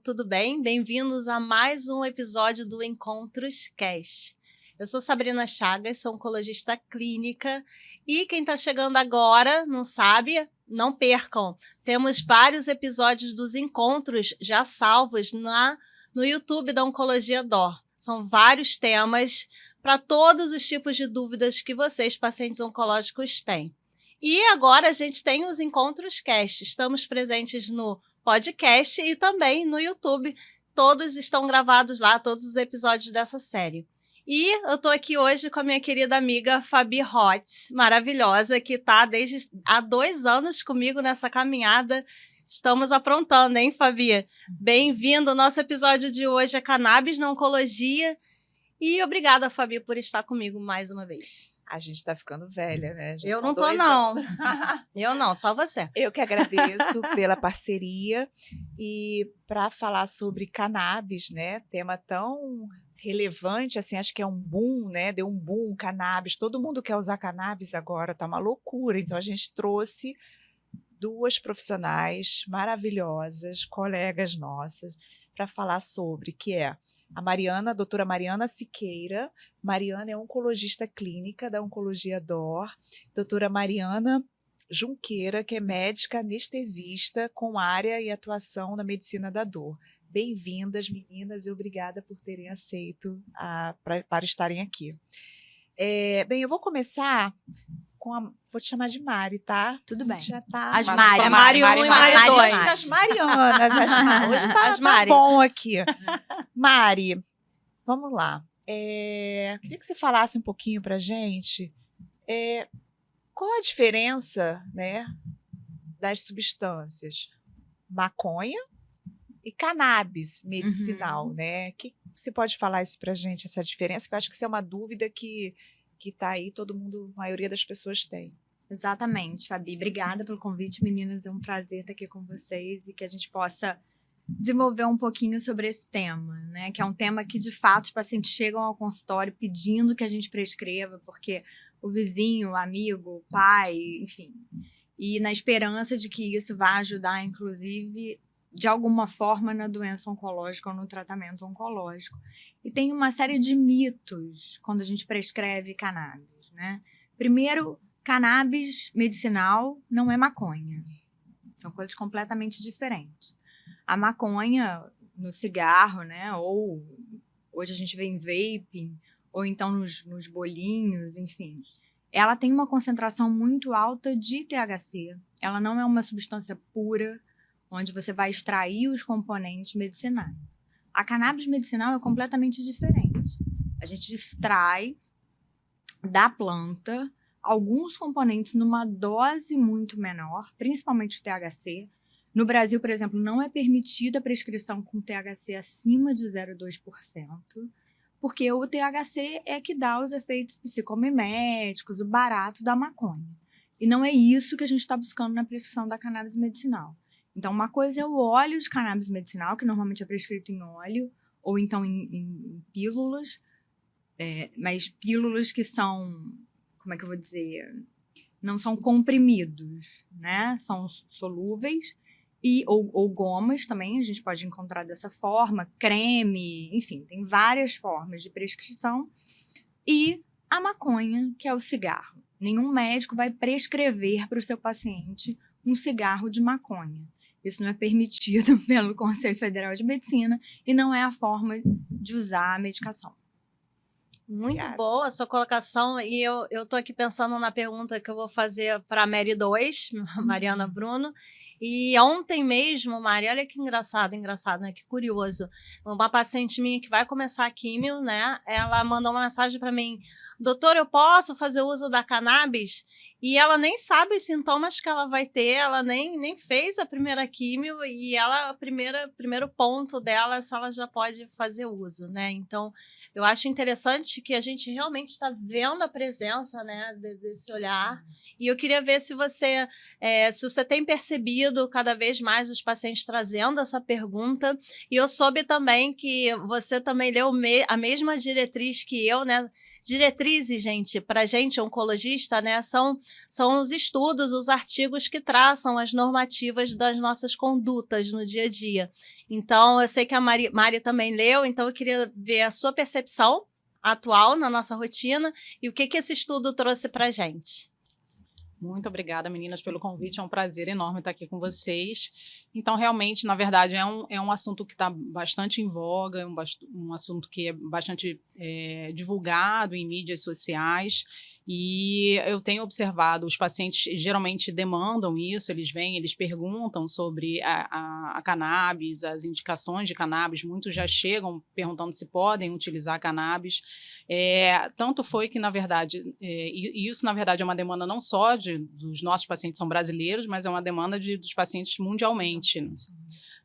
tudo bem? Bem-vindos a mais um episódio do Encontros Cast. Eu sou Sabrina Chagas, sou oncologista clínica e quem está chegando agora não sabe, não percam. Temos vários episódios dos encontros já salvos no YouTube da Oncologia DOR. São vários temas para todos os tipos de dúvidas que vocês, pacientes oncológicos, têm. E agora a gente tem os Encontros Cast. Estamos presentes no podcast e também no YouTube. Todos estão gravados lá, todos os episódios dessa série. E eu estou aqui hoje com a minha querida amiga Fabi Hotz, maravilhosa, que está desde há 2 anos comigo nessa caminhada. Estamos aprontando, hein, Fabi? Bem-vindo. O nosso episódio de hoje é Cannabis na Oncologia. E obrigada, Fabi, por estar comigo mais uma vez. A gente tá ficando velha, né? Eu não tô, não. Eu não, só você. Eu que agradeço pela parceria e para falar sobre cannabis, né? Tema tão relevante, assim, acho que é um boom, né? Deu um boom, cannabis. Todo mundo quer usar cannabis agora, tá uma loucura. Então, a gente trouxe 2 profissionais maravilhosas, colegas nossas, para falar sobre, que é a Mariana, a doutora Mariana Siqueira. Mariana é oncologista clínica da Oncologia DOR. Doutora Mariana Junqueira, que é médica anestesista com área e atuação na medicina da dor. Bem-vindas, meninas, e obrigada por terem aceito para estarem aqui. Bem, eu vou começar vou te chamar de Mari, tá? Tudo bem. Já tá. As Mari. Mari 1 e Mari 2. As Marianas. Hoje tá bom aqui. Mari, vamos lá. Queria que você falasse um pouquinho pra gente qual a diferença, né, das substâncias maconha e cannabis medicinal, né? Que você pode falar isso pra gente, essa diferença? Que eu acho que isso é uma dúvida que está aí, todo mundo, a maioria das pessoas tem. Exatamente, Fabi. Obrigada pelo convite, meninas. É um prazer estar aqui com vocês e que a gente possa desenvolver um pouquinho sobre esse tema, né? Que é um tema que, de fato, os pacientes chegam ao consultório pedindo que a gente prescreva, porque o vizinho, o amigo, o pai, enfim. E na esperança de que isso vá ajudar, inclusive, de alguma forma na doença oncológica ou no tratamento oncológico. E tem uma série de mitos quando a gente prescreve cannabis, né? Primeiro, cannabis medicinal não é maconha. São coisas completamente diferentes. A maconha no cigarro, né? Ou hoje a gente vê em vaping, ou então nos bolinhos, enfim. Ela tem uma concentração muito alta de THC. Ela não é uma substância pura, onde você vai extrair os componentes medicinais. A cannabis medicinal é completamente diferente. A gente extrai da planta alguns componentes numa dose muito menor, principalmente o THC. No Brasil, por exemplo, não é permitida a prescrição com THC acima de 0,2%, porque o THC é que dá os efeitos psicomiméticos, o barato da maconha. E não é isso que a gente está buscando na prescrição da cannabis medicinal. Então, uma coisa é o óleo de cannabis medicinal, que normalmente é prescrito em óleo, ou então em pílulas, mas pílulas que são, como é que eu vou dizer, não são comprimidos, né? São solúveis, ou gomas também, a gente pode encontrar dessa forma, creme, enfim, tem várias formas de prescrição. E a maconha, que é o cigarro. Nenhum médico vai prescrever para o seu paciente um cigarro de maconha. Isso não é permitido pelo Conselho Federal de Medicina e não é a forma de usar a medicação. Muito boa a sua colocação, e eu estou aqui pensando na pergunta que eu vou fazer para a Mary 2, Mariana Bruno, e ontem mesmo, Mari, olha que engraçado, né, que curioso, uma paciente minha que vai começar a químio, né, ela mandou uma mensagem para mim, doutor, eu posso fazer uso da cannabis? E ela nem sabe os sintomas que ela vai ter, ela nem fez a primeira químio, e ela, primeiro ponto dela é se ela já pode fazer uso, né, então eu acho interessante que a gente realmente está vendo a presença, né, desse olhar. E eu queria ver se você tem percebido cada vez mais os pacientes trazendo essa pergunta. E eu soube também que você também leu a mesma diretriz que eu, né? Diretrizes, gente, para a gente, oncologista, né, são os estudos, os artigos que traçam as normativas das nossas condutas no dia a dia. Então, eu sei que a Mari também leu, então eu queria ver a sua percepção atual na nossa rotina e o que esse estudo trouxe para a gente. Muito obrigada, meninas, pelo convite. É um prazer enorme estar aqui com vocês. Então, realmente, na verdade, é um assunto que está bastante em voga, é um assunto que é bastante divulgado em mídias sociais. E eu tenho observado, os pacientes geralmente demandam isso, eles vêm, eles perguntam sobre a cannabis, as indicações de cannabis, muitos já chegam perguntando se podem utilizar cannabis. Tanto foi que, na verdade, e isso, na verdade, é uma demanda não só dos nossos pacientes são brasileiros, mas é uma demanda dos pacientes mundialmente.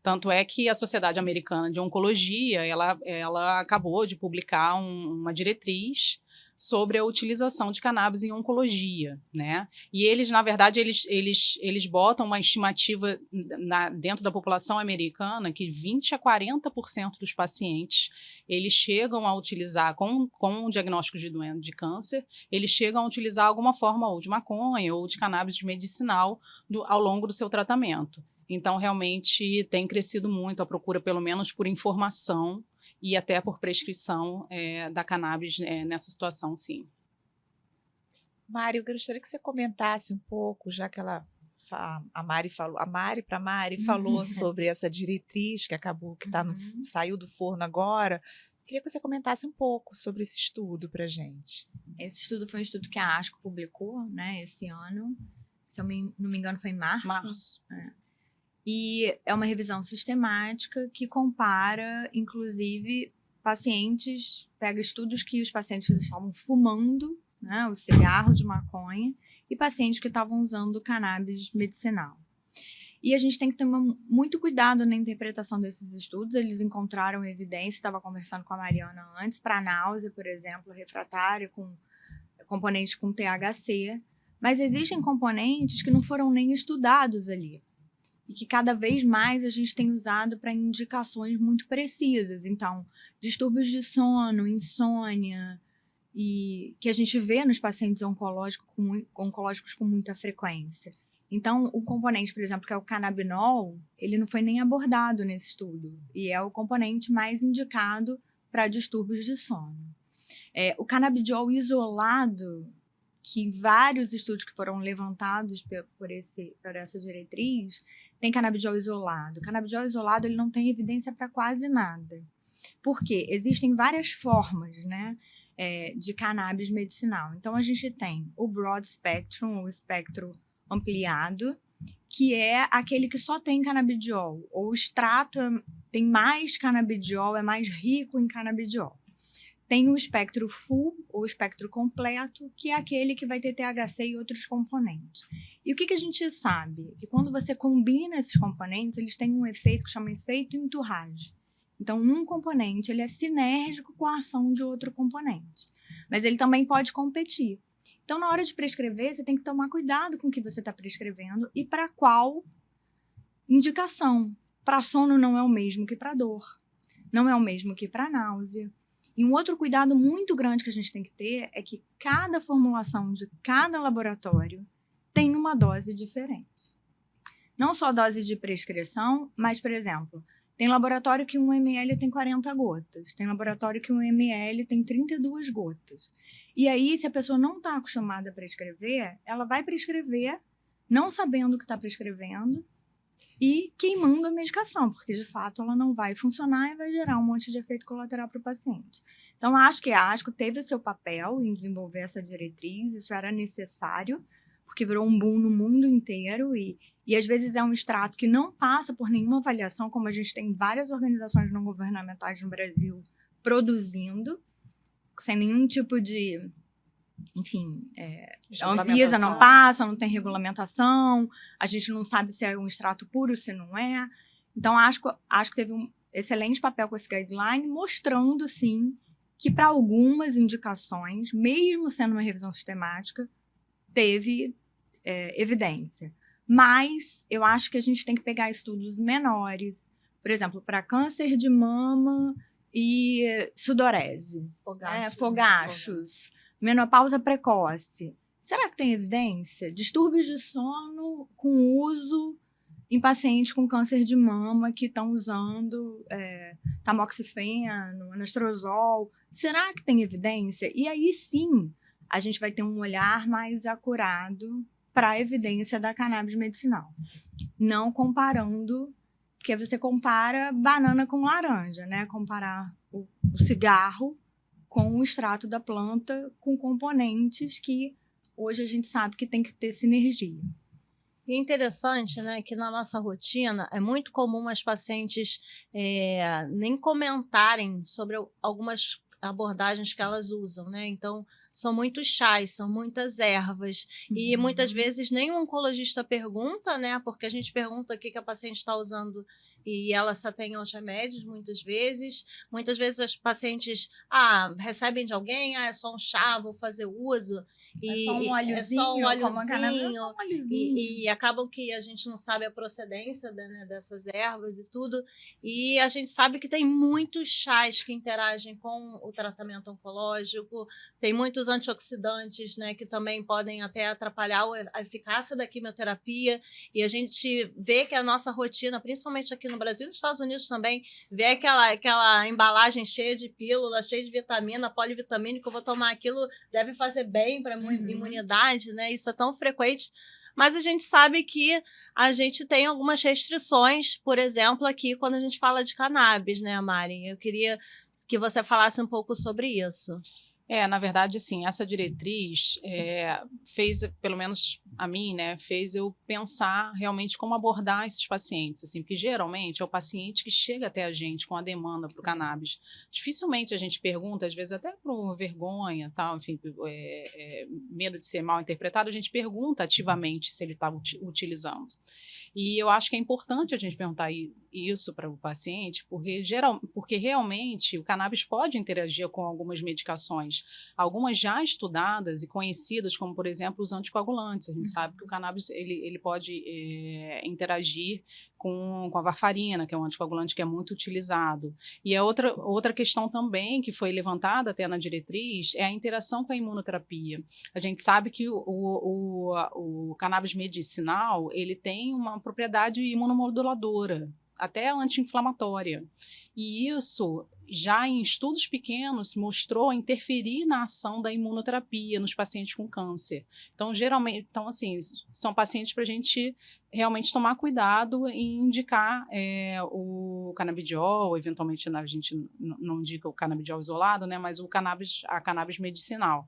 Tanto é que a Sociedade Americana de Oncologia, ela acabou de publicar uma diretriz sobre a utilização de cannabis em oncologia, né? E eles, na verdade, eles botam uma estimativa dentro da população americana que 20 a 40% dos pacientes, eles chegam a utilizar, com um diagnóstico de doença de câncer, eles chegam a utilizar alguma forma ou de maconha ou de cannabis medicinal ao longo do seu tratamento. Então, realmente, tem crescido muito a procura, pelo menos por informação, e até por prescrição da cannabis nessa situação, sim. Mari, eu gostaria que você comentasse um pouco, já que a Mari falou sobre essa diretriz que acabou, que saiu do forno agora. Queria que você comentasse um pouco sobre esse estudo para a gente. Esse estudo foi um estudo que a ASCO publicou, né, esse ano. Se eu não me engano, foi em março. E é uma revisão sistemática que compara, inclusive, pega estudos que os pacientes estavam fumando, né, o cigarro de maconha, e pacientes que estavam usando cannabis medicinal. E a gente tem que ter muito cuidado na interpretação desses estudos. Eles encontraram evidência, estava conversando com a Mariana antes, para náusea, por exemplo, refratária, com componentes com THC, mas existem componentes que não foram nem estudados ali. E que cada vez mais a gente tem usado para indicações muito precisas. Então, distúrbios de sono, insônia, e que a gente vê nos pacientes oncológicos com muita frequência. Então, o componente, por exemplo, que é o canabinol, ele não foi nem abordado nesse estudo. E é o componente mais indicado para distúrbios de sono. O canabidiol isolado, que vários estudos que foram levantados por essa diretriz, tem canabidiol isolado. O canabidiol isolado ele não tem evidência para quase nada. Por quê? Existem várias formas, né, de cannabis medicinal. Então, a gente tem o broad spectrum, o espectro ampliado, que é aquele que só tem canabidiol. Ou o extrato tem mais canabidiol, é mais rico em canabidiol. Tem o espectro full, ou espectro completo, que é aquele que vai ter THC e outros componentes. E o que a gente sabe? Que quando você combina esses componentes, eles têm um efeito que chama efeito entourage. Então, um componente ele é sinérgico com a ação de outro componente. Mas ele também pode competir. Então, na hora de prescrever, você tem que tomar cuidado com o que você está prescrevendo e para qual indicação. Para sono não é o mesmo que para dor. Não é o mesmo que para náusea. E um outro cuidado muito grande que a gente tem que ter é que cada formulação de cada laboratório tem uma dose diferente. Não só dose de prescrição, mas, por exemplo, tem laboratório que 1 ml tem 40 gotas, tem laboratório que 1 ml tem 32 gotas. E aí, se a pessoa não está acostumada a prescrever, ela vai prescrever não sabendo o que está prescrevendo e queimando a medicação, porque de fato ela não vai funcionar e vai gerar um monte de efeito colateral para o paciente. Então, acho que a ASCO teve o seu papel em desenvolver essa diretriz, isso era necessário, porque virou um boom no mundo inteiro e às vezes é um extrato que não passa por nenhuma avaliação, como a gente tem várias organizações não governamentais no Brasil produzindo, sem nenhum tipo de... Enfim, a Anvisa não passa, não tem regulamentação, a gente não sabe se é um extrato puro, se não é. Então, acho que teve um excelente papel com esse guideline, mostrando, sim, que para algumas indicações, mesmo sendo uma revisão sistemática, teve evidência. Mas eu acho que a gente tem que pegar estudos menores, por exemplo, para câncer de mama e sudorese, fogachos, menopausa precoce. Será que tem evidência? Distúrbios de sono com uso em pacientes com câncer de mama que estão usando tamoxifeno, anastrozol. Será que tem evidência? E aí sim, a gente vai ter um olhar mais acurado para a evidência da cannabis medicinal. Não comparando, porque você compara banana com laranja, né? Comparar o cigarro com o extrato da planta com componentes que hoje a gente sabe que tem que ter sinergia. E é interessante, né, que na nossa rotina é muito comum as pacientes nem comentarem sobre algumas abordagens que elas usam, né? Então, são muitos chás, são muitas ervas. E muitas vezes nem o oncologista pergunta, né? Porque a gente pergunta o que a paciente está usando e ela só tem os remédios, muitas vezes. Muitas vezes as pacientes recebem de alguém, é só um chá, vou fazer uso. É só um óleozinho, é só um óleozinho, é só um óleozinho. E acabam que a gente não sabe a procedência dessas ervas e tudo. E a gente sabe que tem muitos chás que interagem com o tratamento oncológico, tem muitos antioxidantes, né, que também podem até atrapalhar a eficácia da quimioterapia, e a gente vê que a nossa rotina, principalmente aqui no Brasil e nos Estados Unidos também, vê aquela embalagem cheia de pílula, cheia de vitamina, polivitamínico, eu vou tomar aquilo, deve fazer bem para a imunidade, né, isso é tão frequente. Mas a gente sabe que a gente tem algumas restrições, por exemplo, aqui quando a gente fala de cannabis, né, Mari? Eu queria que você falasse um pouco sobre isso. Na verdade, sim, essa diretriz fez, pelo menos a mim, né, fez eu pensar realmente como abordar esses pacientes, assim, porque geralmente é o paciente que chega até a gente com a demanda para o cannabis. Dificilmente a gente pergunta, às vezes até por vergonha, tal, enfim, medo de ser mal interpretado, a gente pergunta ativamente se ele está utilizando. E eu acho que é importante a gente perguntar isso para o paciente, porque realmente o cannabis pode interagir com algumas medicações, algumas já estudadas e conhecidas, como, por exemplo, os anticoagulantes. A gente sabe que o cannabis ele pode interagir com a varfarina, que é um anticoagulante que é muito utilizado. E a outra questão também que foi levantada até na diretriz é a interação com a imunoterapia. A gente sabe que o cannabis medicinal ele tem uma propriedade imunomoduladora, até anti-inflamatória. E isso, já em estudos pequenos, mostrou interferir na ação da imunoterapia nos pacientes com câncer. Então, geralmente, assim, são pacientes para a gente realmente tomar cuidado e indicar o canabidiol, eventualmente a gente não indica o canabidiol isolado, né, mas a cannabis medicinal.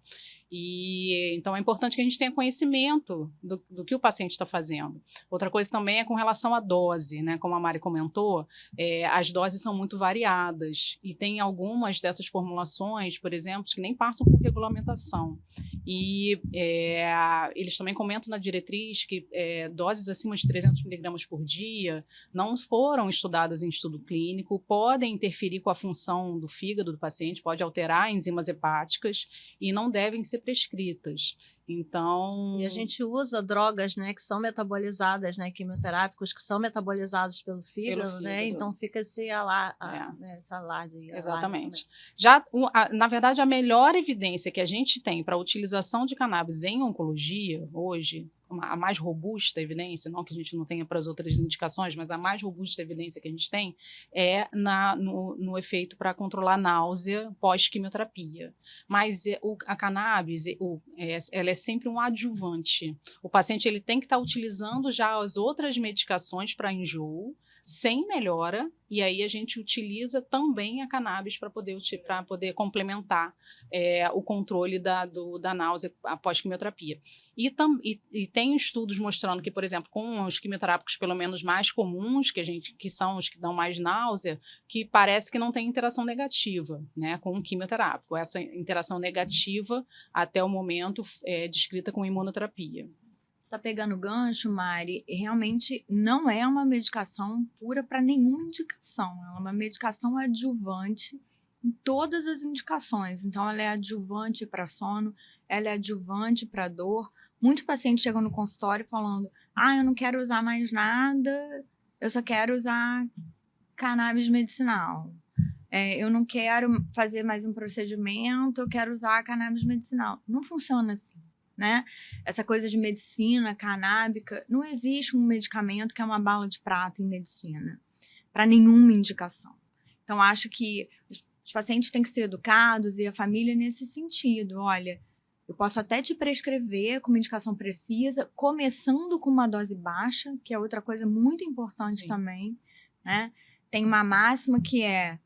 E então é importante que a gente tenha conhecimento do que o paciente está fazendo. Outra coisa também é com relação à dose, né? Como a Mari comentou, as doses são muito variadas e tem algumas dessas formulações, por exemplo, que nem passam por regulamentação. E eles também comentam na diretriz que doses acima de 300 miligramas por dia não foram estudadas em estudo clínico, podem interferir com a função do fígado do paciente, pode alterar enzimas hepáticas e não devem ser prescritas. Então... E a gente usa drogas, né, que são metabolizadas, né, quimioterápicos, que são metabolizados pelo fígado, né? Então fica esse alarde. Exatamente. Já, na verdade, a melhor evidência que a gente tem para a utilização de cannabis em oncologia hoje, a mais robusta evidência, não que a gente não tenha para as outras indicações, mas a mais robusta evidência que a gente tem é no efeito para controlar náusea pós-quimioterapia. Mas a cannabis, ela é sempre um adjuvante. O paciente ele tem que estar utilizando já as outras medicações para enjoo, sem melhora, e aí a gente utiliza também a cannabis para poder complementar o controle da náusea após quimioterapia. E tem estudos mostrando que, por exemplo, com os quimioterápicos pelo menos mais comuns, que são os que dão mais náusea, que parece que não tem interação negativa, né, com o quimioterápico. Essa interação negativa, até o momento, é descrita com imunoterapia. Só pegando o gancho, Mari, realmente não é uma medicação pura para nenhuma indicação. É uma medicação adjuvante em todas as indicações. Então, ela é adjuvante para sono, ela é adjuvante para dor. Muitos pacientes chegam no consultório falando, eu não quero usar mais nada, eu só quero usar cannabis medicinal. Eu não quero fazer mais um procedimento, eu quero usar cannabis medicinal. Não funciona assim, né? Essa coisa de medicina canábica, não existe um medicamento que é uma bala de prata em medicina, para nenhuma indicação. Então, acho que os pacientes têm que ser educados e a família nesse sentido. Olha, eu posso até te prescrever com uma indicação precisa, começando com uma dose baixa, que é outra coisa muito importante também, né? Tem uma máxima que é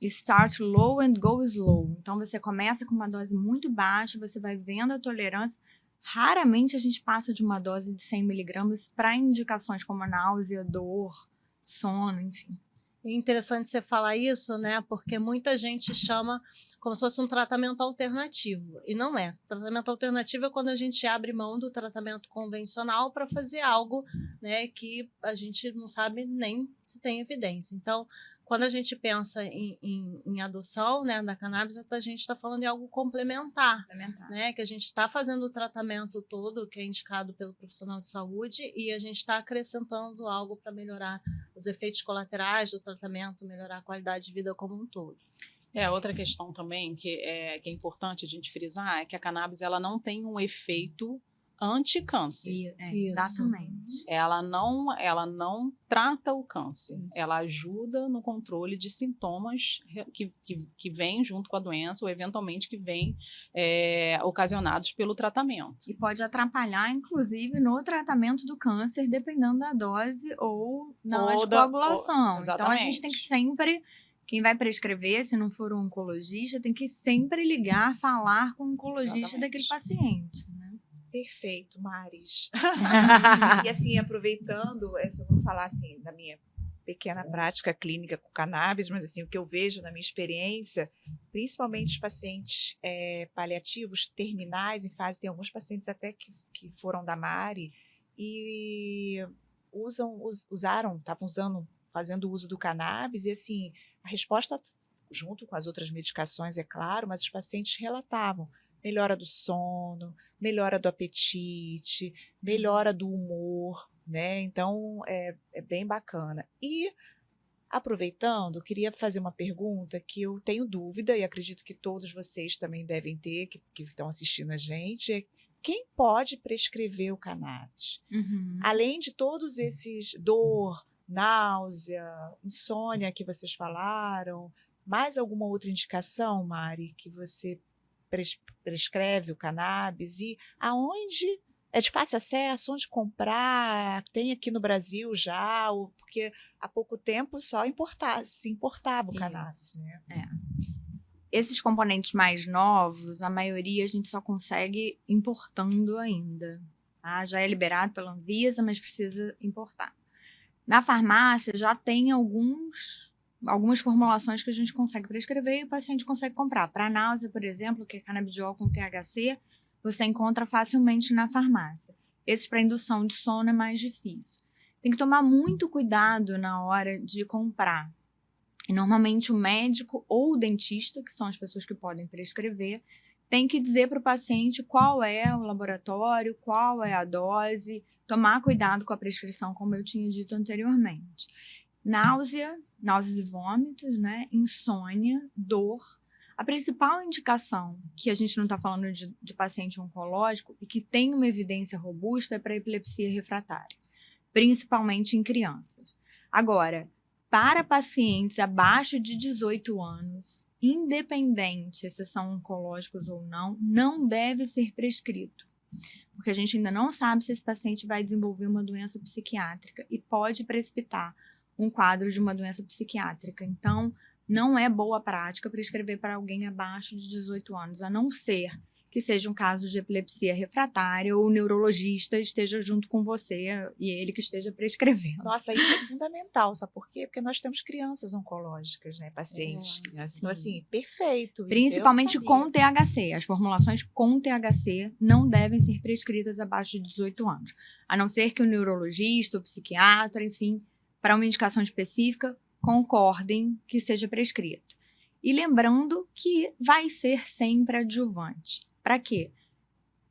start low and go slow. Então, você começa com uma dose muito baixa, você vai vendo a tolerância. Raramente a gente passa de uma dose de 100 miligramas para indicações como náusea, dor, sono, enfim. É interessante você falar isso, né? Porque muita gente chama como se fosse um tratamento alternativo. E não é. Tratamento alternativo é quando a gente abre mão do tratamento convencional para fazer algo, né, que a gente não sabe nem se tem evidência. Então, quando a gente pensa em adoção, né, da cannabis, a gente está falando de algo complementar, né? Que a gente está fazendo o tratamento todo que é indicado pelo profissional de saúde e a gente está acrescentando algo para melhorar os efeitos colaterais do tratamento, melhorar a qualidade de vida como um todo. Outra questão também que é importante a gente frisar é que a cannabis ela não tem um efeito anti-câncer. Exatamente. Ela não trata o câncer. Isso. Ela ajuda no controle de sintomas que vêm junto com a doença ou eventualmente que vêm ocasionados pelo tratamento. E pode atrapalhar, inclusive, no tratamento do câncer, dependendo da dose ou na anticoagulação. Então, a gente tem que sempre... Quem vai prescrever, se não for um oncologista, tem que sempre ligar, falar com o oncologista daquele paciente, né? Perfeito, Maris. E assim, aproveitando, eu vou falar assim da minha pequena prática clínica com cannabis, mas assim, o que eu vejo na minha experiência, principalmente os pacientes paliativos, terminais em fase, tem alguns pacientes até que foram da Mari e estavam fazendo uso do cannabis e assim, a resposta junto com as outras medicações, é claro, mas os pacientes relatavam melhora do sono, melhora do apetite, melhora do humor, né? Então, é bem bacana. E, aproveitando, queria fazer uma pergunta que eu tenho dúvida, e acredito que todos vocês também devem ter, que estão assistindo a gente, quem pode prescrever o cannabis? Uhum. Além de todos esses dor, náusea, insônia que vocês falaram, mais alguma outra indicação, Mari, que você prescreve o cannabis e aonde é de fácil acesso, onde comprar, tem aqui no Brasil já, porque há pouco tempo só se importava o cannabis, né? Esses componentes mais novos, a maioria a gente só consegue importando ainda, tá? Já é liberado pela Anvisa, mas precisa importar. Na farmácia já tem algumas formulações que a gente consegue prescrever e o paciente consegue comprar. Para náusea, por exemplo, que é canabidiol com THC, você encontra facilmente na farmácia. Esses para indução de sono é mais difícil. Tem que tomar muito cuidado na hora de comprar. E normalmente o médico ou o dentista, que são as pessoas que podem prescrever, tem que dizer para o paciente qual é o laboratório, qual é a dose, tomar cuidado com a prescrição, como eu tinha dito anteriormente. Náuseas e vômitos, né? Insônia, dor. A principal indicação, que a gente não está falando de paciente oncológico e que tem uma evidência robusta, é para epilepsia refratária, principalmente em crianças. Agora, para pacientes abaixo de 18 anos, independente se são oncológicos ou não, não deve ser prescrito, porque a gente ainda não sabe se esse paciente vai desenvolver uma doença psiquiátrica e pode precipitar um quadro de uma doença psiquiátrica. Então, não é boa prática prescrever para alguém abaixo de 18 anos, a não ser que seja um caso de epilepsia refratária ou o neurologista esteja junto com você e ele que esteja prescrevendo. Nossa, isso é fundamental, sabe por quê? Porque nós temos crianças oncológicas, né, pacientes. Sim. Então, assim, perfeito. Principalmente com THC. As formulações com THC não devem ser prescritas abaixo de 18 anos, a não ser que o neurologista, o psiquiatra, enfim, para uma indicação específica, concordem que seja prescrito. E lembrando que vai ser sempre adjuvante. Para quê?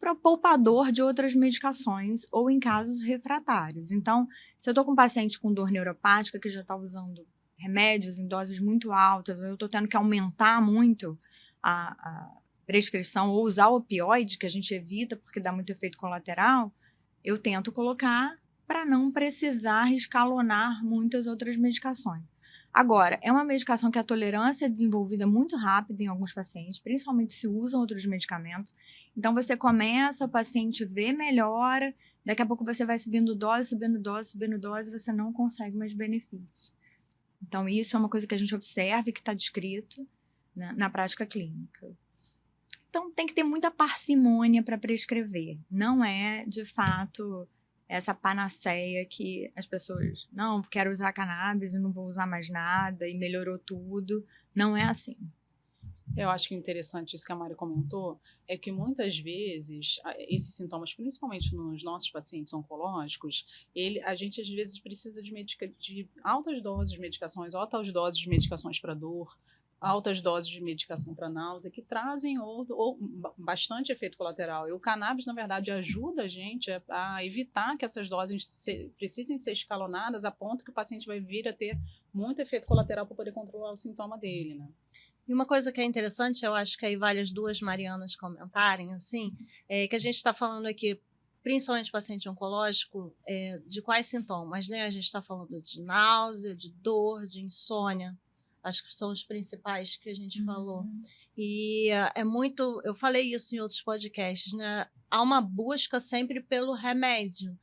Para poupador de outras medicações ou em casos refratários. Então, se eu estou com um paciente com dor neuropática que já está usando remédios em doses muito altas, eu estou tendo que aumentar muito a prescrição ou usar o opioide, que a gente evita porque dá muito efeito colateral, eu tento colocar para não precisar escalonar muitas outras medicações. Agora, é uma medicação que a tolerância é desenvolvida muito rápido em alguns pacientes, principalmente se usam outros medicamentos. Então, você começa, o paciente vê melhora, daqui a pouco você vai subindo dose, subindo dose, subindo dose, e você não consegue mais benefícios. Então, isso é uma coisa que a gente observa e que está descrito na prática clínica. Então, tem que ter muita parcimônia para prescrever. Não é, de fato, essa panaceia que as pessoas, não, quero usar cannabis e não vou usar mais nada e melhorou tudo. Não é assim. Eu acho que interessante isso que a Mari comentou, é que muitas vezes esses sintomas, principalmente nos nossos pacientes oncológicos, a gente às vezes precisa de altas doses de medicações, altas doses de medicações para dor, altas doses de medicação para náusea, que trazem bastante efeito colateral. E o cannabis, na verdade, ajuda a gente a evitar que essas doses precisem ser escalonadas a ponto que o paciente vai vir a ter muito efeito colateral para poder controlar o sintoma dele, né? E uma coisa que é interessante, eu acho que aí vale as duas Marianas comentarem, assim, é que a gente está falando aqui, principalmente paciente oncológico, de quais sintomas, né? A gente está falando de náusea, de dor, de insônia. Acho que são os principais que a gente falou. E eu falei isso em outros podcasts, né? Há uma busca sempre pelo remédio.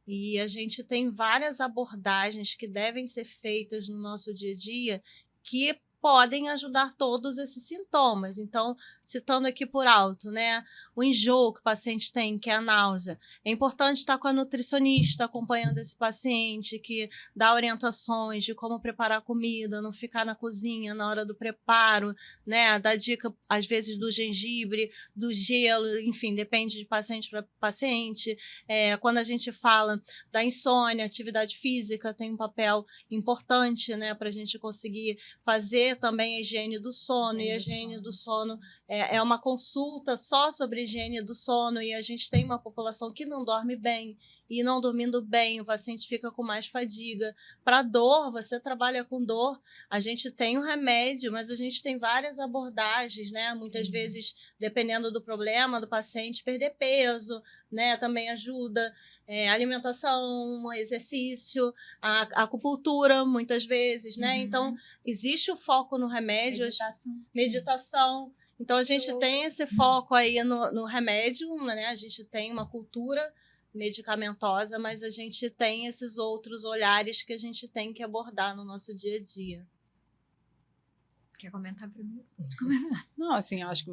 E a gente tem várias abordagens que devem ser feitas no nosso dia a dia que podem ajudar todos esses sintomas. Então, citando aqui por alto, né, o enjoo que o paciente tem, que é a náusea. É importante estar com a nutricionista acompanhando esse paciente, que dá orientações de como preparar a comida, não ficar na cozinha na hora do preparo, né, dá dica, às vezes, do gengibre, do gelo, enfim, depende de paciente para paciente. Quando a gente fala da insônia, atividade física tem um papel importante, né, para a gente conseguir fazer também a higiene do sono, e a higiene do sono é uma consulta só sobre a higiene do sono, e a gente tem uma população que não dorme bem, e não dormindo bem, o paciente fica com mais fadiga. Para dor, você trabalha com dor, a gente tem um remédio, mas a gente tem várias abordagens, né? Muitas vezes, dependendo do problema do paciente, perder peso, né? Também ajuda, alimentação, exercício, a acupuntura, muitas vezes, né? Então, existe o foco no remédio. Meditação. Então, a gente tem esse foco aí no remédio, né? A gente tem uma cultura medicamentosa, mas a gente tem esses outros olhares que a gente tem que abordar no nosso dia a dia. Quer comentar primeiro? Não, assim, eu acho que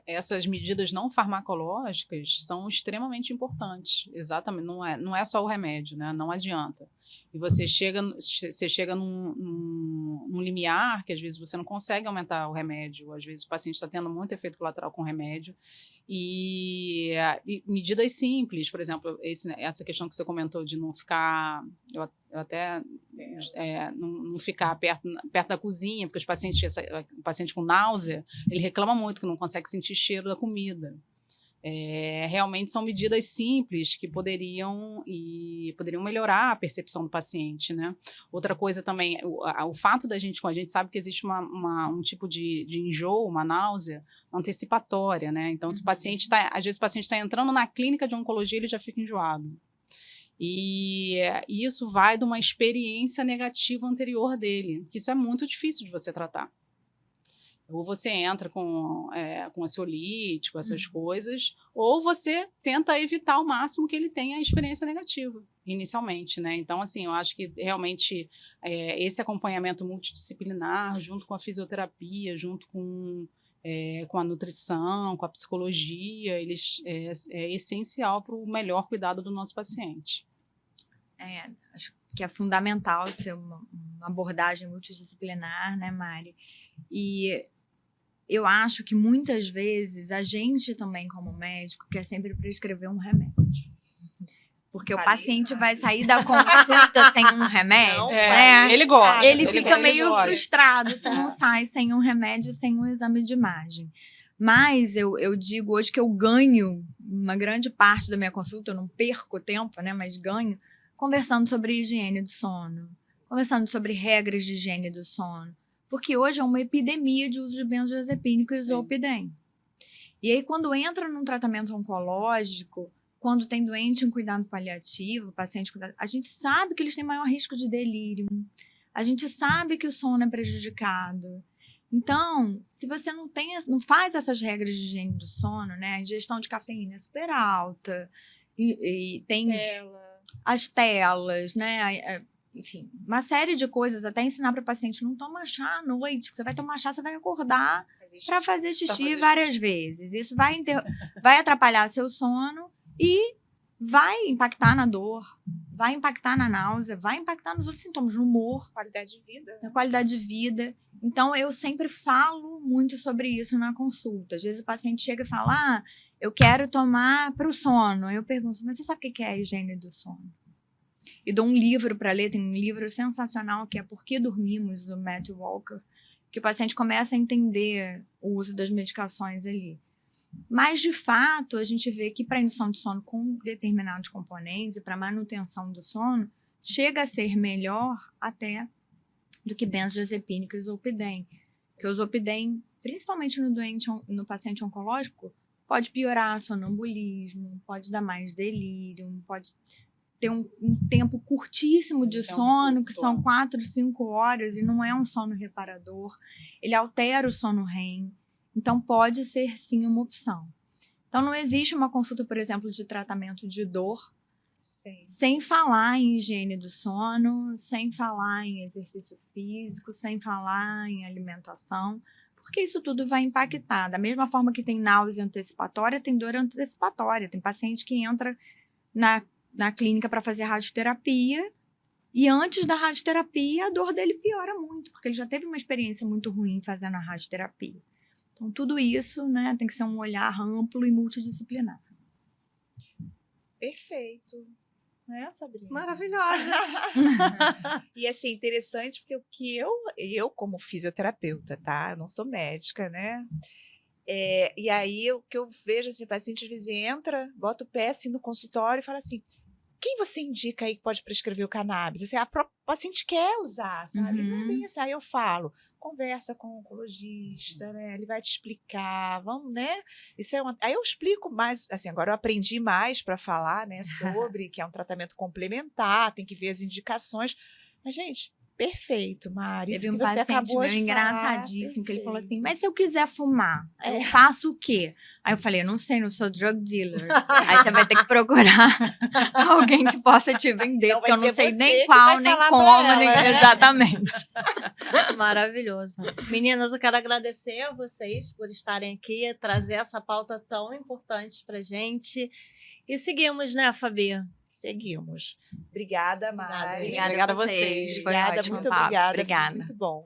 essas medidas não farmacológicas são extremamente importantes. Exatamente, não é só o remédio, né? Não adianta. E você chega num limiar que às vezes você não consegue aumentar o remédio, às vezes o paciente está tendo muito efeito colateral com o remédio. E medidas simples, por exemplo, essa questão que você comentou de não ficar, eu até não ficar perto da cozinha, porque o paciente com náusea, ele reclama muito que não consegue sentir cheiro da comida. Realmente são medidas simples que poderiam melhorar a percepção do paciente, né? Outra coisa também, o fato a gente sabe que existe um tipo de enjoo, uma náusea antecipatória, né? Então, se o paciente às vezes o paciente está entrando na clínica de oncologia, ele já fica enjoado. E isso vai de uma experiência negativa anterior dele, que isso é muito difícil de você tratar. Ou você entra com ansiolítico, essas coisas, ou você tenta evitar ao máximo que ele tenha a experiência negativa, inicialmente, né? Então, assim, eu acho que realmente esse acompanhamento multidisciplinar, junto com a fisioterapia, junto com a nutrição, com a psicologia, é essencial para o melhor cuidado do nosso paciente. Acho que é fundamental ser uma abordagem multidisciplinar, né, Mari? E eu acho que muitas vezes a gente também, como médico, quer sempre prescrever um remédio. Porque o Falei paciente errado. vai sair da consulta sem um remédio, Não, né? Ele gosta. Ele fica meio gosta. frustrado se não sai sem um remédio e sem um exame de imagem. Mas eu digo hoje que eu ganho uma grande parte da minha consulta, eu não perco tempo, né? Mas ganho conversando sobre higiene do sono, conversando sobre regras de higiene do sono. Porque hoje é uma epidemia de uso de benzodiazepínico e Sim. zolpidem. E aí, quando entra num tratamento oncológico, quando tem doente em cuidado paliativo, paciente em cuidado, a gente sabe que eles têm maior risco de delírio. A gente sabe que o sono é prejudicado. Então, se você não faz essas regras de higiene do sono, né? A ingestão de cafeína é super alta, e tem as telas, né? Enfim, uma série de coisas, até ensinar para o paciente não tomar chá à noite, que você vai tomar chá, você vai acordar para fazer xixi várias vezes. Isso vai atrapalhar seu sono e vai impactar na dor, vai impactar na náusea, vai impactar nos outros sintomas, no humor, Qualidade de vida. na qualidade de vida. Então, eu sempre falo muito sobre isso na consulta. Às vezes o paciente chega e fala, eu quero tomar para o sono. Aí eu pergunto, mas você sabe o que é a higiene do sono? E dou um livro para ler, tem um livro sensacional que é Por que Dormimos, do Matt Walker, que o paciente começa a entender o uso das medicações ali. Mas, de fato, a gente vê que para indução de sono com determinados componentes e para manutenção do sono, chega a ser melhor até do que benzodiazepínico e zolpidem. Porque o zolpidem, principalmente no paciente oncológico, pode piorar sonambulismo, pode dar mais delírio, pode ter um tempo curtíssimo de sono, que são 4, 5 horas, e não é um sono reparador. Ele altera o sono REM. Então, pode ser, sim, uma opção. Então, não existe uma consulta, por exemplo, de tratamento de dor sem falar em higiene do sono, sem falar em exercício físico, sem falar em alimentação, porque isso tudo vai impactar. Da mesma forma que tem náusea antecipatória, tem dor antecipatória. Tem paciente que entra na clínica para fazer radioterapia e antes da radioterapia a dor dele piora muito, porque ele já teve uma experiência muito ruim fazendo a radioterapia. Então, tudo isso, né, tem que ser um olhar amplo e multidisciplinar. Perfeito. Né, Sabrina? Maravilhosa. E assim, interessante porque o que eu como fisioterapeuta, tá? Eu não sou médica, né? E aí, o que eu vejo, assim, o paciente às vezes entra, bota o pé assim, no consultório e fala assim, quem você indica aí que pode prescrever o cannabis? Assim, o paciente quer usar, sabe? Não é bem assim. Aí eu falo, conversa com o oncologista, né? Ele vai te explicar, vamos, né? Aí eu explico mais, assim, agora eu aprendi mais para falar, né? Sobre que é um tratamento complementar, tem que ver as indicações. Mas, gente, perfeito, Mari. Teve Isso um que você paciente acabou meu de engraçadíssimo, falar, que ele falou assim, perfeito. mas se eu quiser fumar, eu faço o quê? Aí eu falei, eu não sei, não sou drug dealer. Aí você vai ter que procurar alguém que possa te vender, Não, porque vai eu não ser sei você nem que qual, vai nem falar pra como, ela, nem... né? Exatamente. Maravilhoso. Meninas, eu quero agradecer a vocês por estarem aqui e trazer essa pauta tão importante pra gente. E seguimos, né, Fabi? Seguimos. Obrigada, Mari. Obrigada a vocês. Foi Obrigada, ótimo muito papo. obrigada. Obrigada. Foi muito bom.